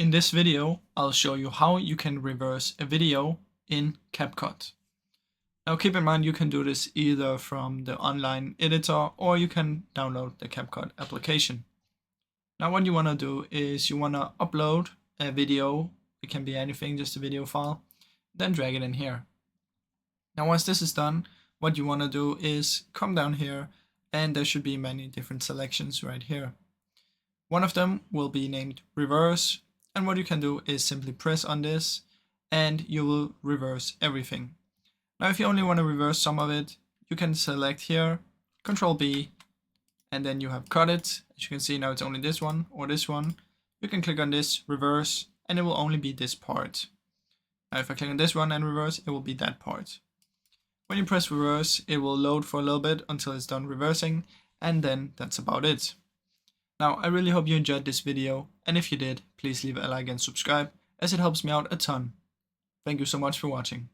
In this video, I'll show you how you can reverse a video in CapCut. Now keep in mind you can do this either from the online editor or you can download the CapCut application. Now what you want to do is you want to upload a video. It can be anything, just a video file, then drag it in here. Now once this is done, what you want to do is come down here and there should be many different selections right here. One of them will be named reverse, and what you can do is simply press on this and you will reverse everything. Now if you only want to reverse some of it, you can select here, Control B, and then you have cut it. As you can see now it's only this one or this one. You can click on this, reverse, and it will only be this part. Now if I click on this one and reverse, it will be that part. When you press reverse, it will load for a little bit until it's done reversing, and then that's about it. Now, I really hope you enjoyed this video, and if you did, please leave a like and subscribe, as it helps me out a ton. Thank you so much for watching.